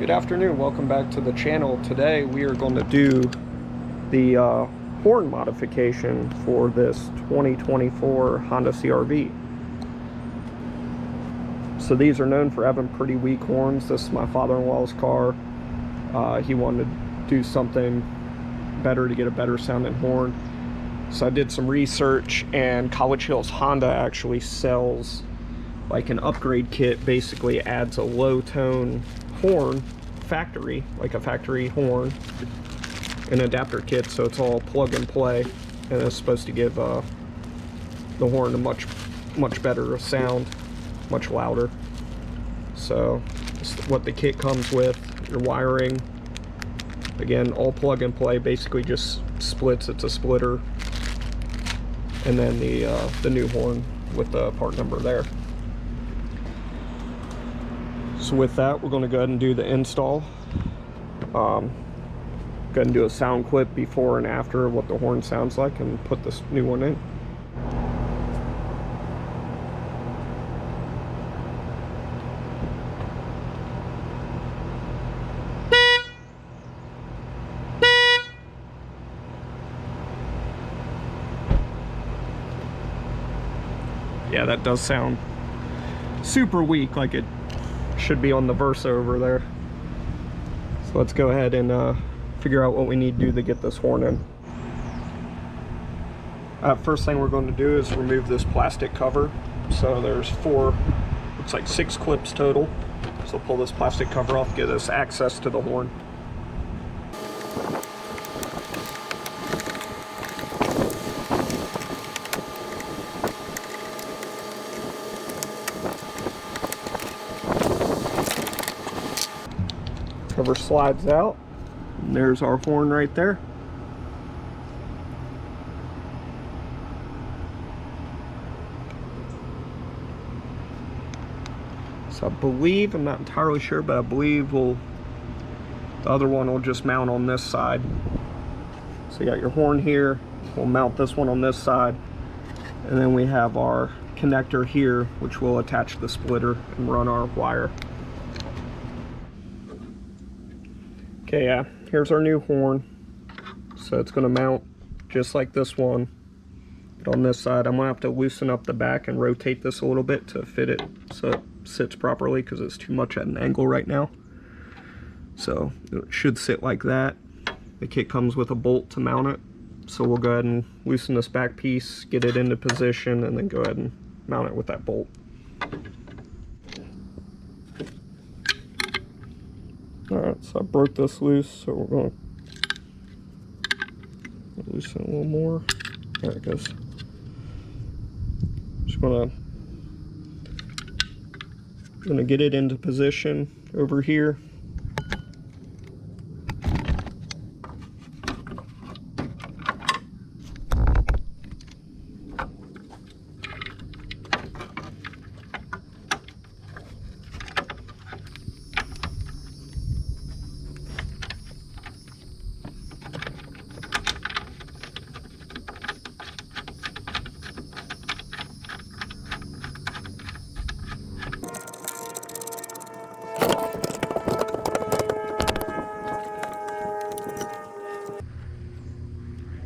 Good afternoon, welcome back to the channel. Today we are going to do the horn modification for this 2024 Honda CRV. So these are known for having pretty weak horns. This is my father-in-law's car. He wanted to do something better to get a better sounding horn. So I did some research, and College Hills Honda actually sells like an upgrade kit. Basically adds a low tone horn factory, like a factory horn, an adapter kit, so it's all plug and play, and it's supposed to give the horn a much better sound, much louder. So this is what the kit comes with. Your wiring, again, all plug and play, basically just splits. It's a splitter, and then the new horn with the part number there. So with that, we're going to go ahead and do the install. Go ahead and do a sound clip before and after of what the horn sounds like, and put this new one in. Yeah, that does sound super weak, like it should be on the Versa over there. So let's go ahead and figure out what we need to do to get this horn in. First thing we're going to do is remove this plastic cover. So there's looks like 6 clips total. So pull this plastic cover off, get us access to the horn. Cover slides out, and there's our horn right there. So I believe, I'm not entirely sure, but I believe the other one will just mount on this side. So you got your horn here, we'll mount this one on this side, and then we have our connector here, which will attach the splitter and run our wire. Okay, yeah, here's our new horn. So it's going to mount just like this one, but on this side. I'm going to have to loosen up the back and rotate this a little bit to fit it so it sits properly, because it's too much at an angle right now. So it should sit like that. The kit comes with a bolt to mount it. So we'll go ahead and loosen this back piece, get it into position, and then go ahead and mount it with that bolt. Alright, so I broke this loose, so we're going to loosen it a little more. There it goes. Just going to get it into position over here.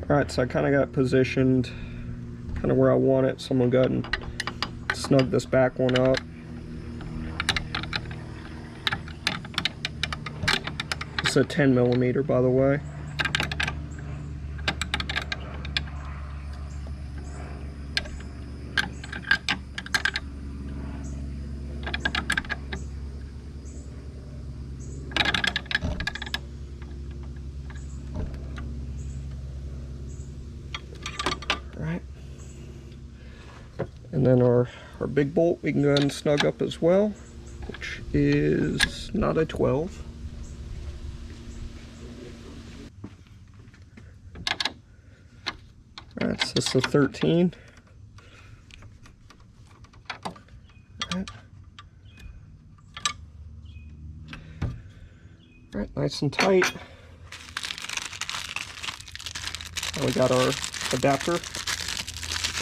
Alright, so I kind of got positioned kind of where I want it, so I'm going to go ahead and snug this back one up. It's a 10mm, by the way. Right, and then our big bolt we can go ahead and snug up as well, which is not a 12. Alright, so this is a 13. Alright, nice and tight. Now we got our adapter,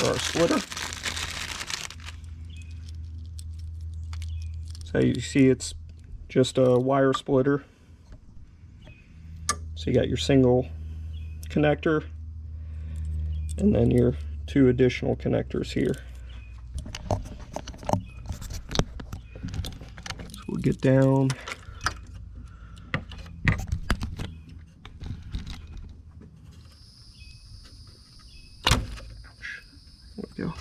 or our splitter. So you see it's just a wire splitter. So you got your single connector and then your 2 additional connectors here. So we'll get down. There we go.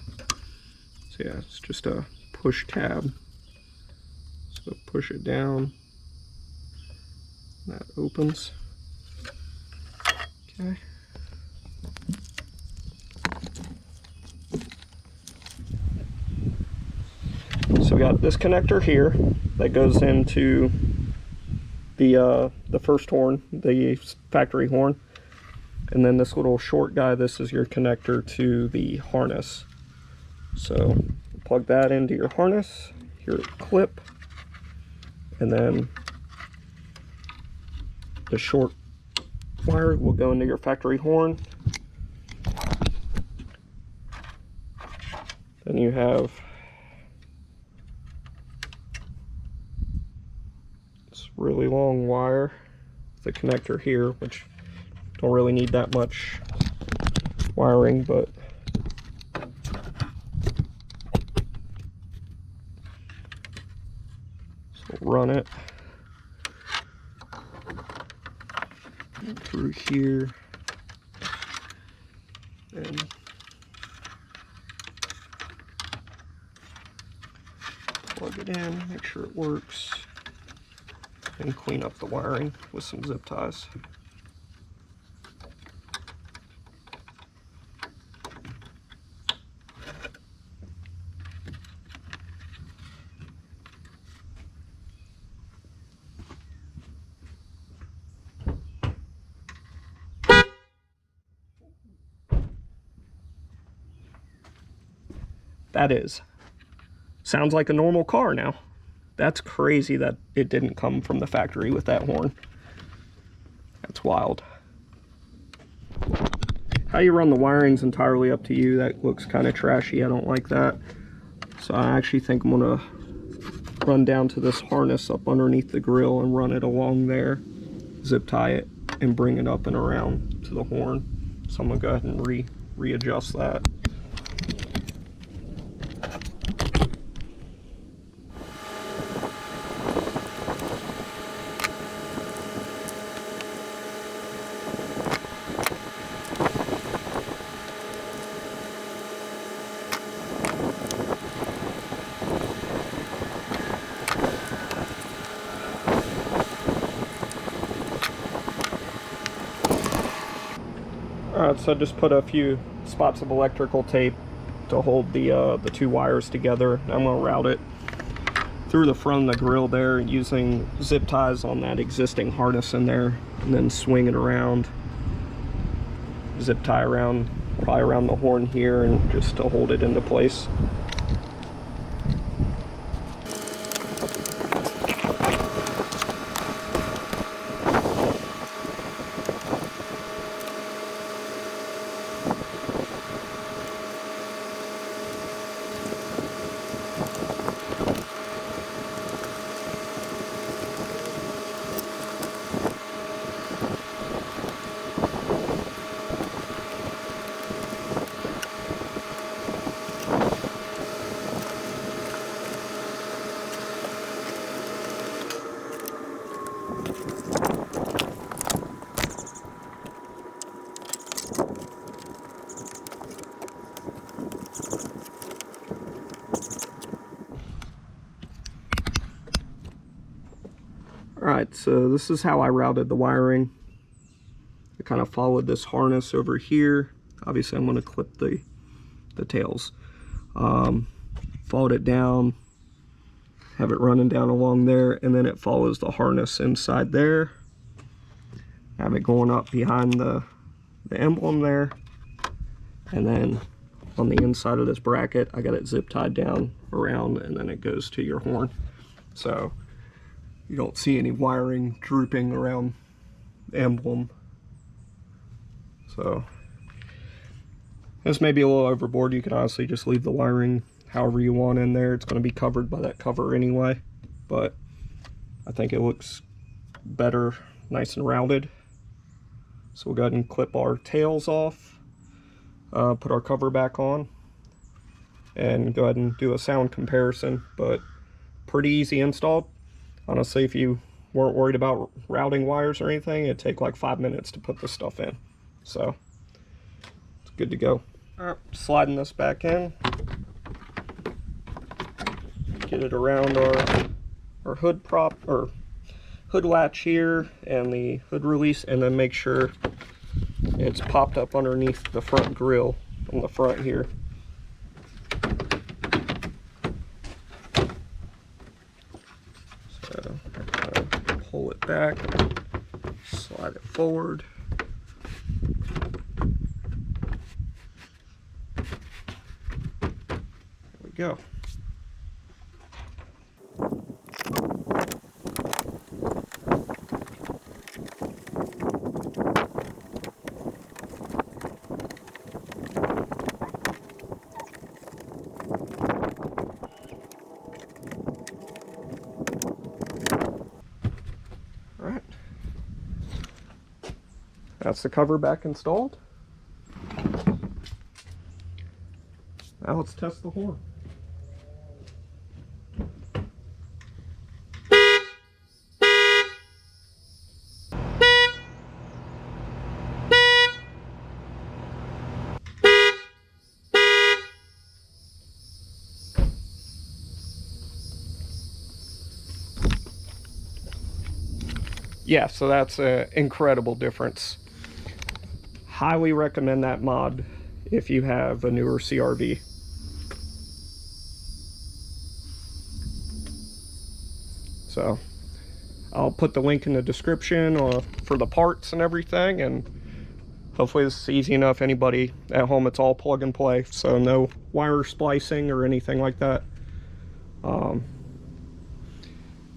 So yeah, it's just a push tab. So push it down. That opens. Okay. So we got this connector here that goes into the first horn, the factory horn, and then this little short guy. This is your connector to the harness. So plug that into your harness, your clip, and then the short wire will go into your factory horn. Then you have this really long wire, the connector here, which don't really need that much wiring, but so run it through here and plug it in, make sure it works, and clean up the wiring with some zip ties. That sounds like a normal car now. That's crazy that it didn't come from the factory with that horn. That's wild. How you run the wiring's entirely up to you. That looks kind of trashy. I don't like that. So I actually think I'm gonna run down to this harness up underneath the grill and run it along there, zip tie it, and bring it up and around to the horn. So I'm gonna go ahead and readjust that. Alright, so I just put a few spots of electrical tape to hold the 2 wires together. I'm going to route it through the front of the grill there using zip ties on that existing harness in there, and then swing it around, zip tie around, probably around the horn here, and just to hold it into place. Alright, so this is how I routed the wiring. I kind of followed this harness over here. Obviously I'm going to clip the tails. Followed it down, have it running down along there, and then it follows the harness inside there. Have it going up behind the emblem there. And then on the inside of this bracket, I got it zip tied down around, and then it goes to your horn. So you don't see any wiring drooping around the emblem. So this may be a little overboard. You can honestly just leave the wiring however you want in there. It's going to be covered by that cover anyway, but I think it looks better, nice and rounded. So we'll go ahead and clip our tails off, put our cover back on, and go ahead and do a sound comparison. But pretty easy installed. Honestly, if you weren't worried about routing wires or anything, it'd take like 5 minutes to put this stuff in. So it's good to go. All right, sliding this back in. Get it around our hood prop or hood latch here and the hood release, and then make sure it's popped up underneath the front grille on the front here. So pull it back, slide it forward. There we go. Alright, that's the cover back installed. Now let's test the horn. Yeah, so that's an incredible difference. Highly recommend that mod if you have a newer CRV. So I'll put the link in the description for the parts and everything, and hopefully this is easy enough. Anybody at home, it's all plug and play, so no wire splicing or anything like that.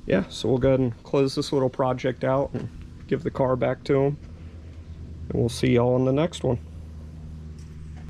Yeah, so we'll go ahead and close this little project out and give the car back to them, and we'll see y'all in the next one.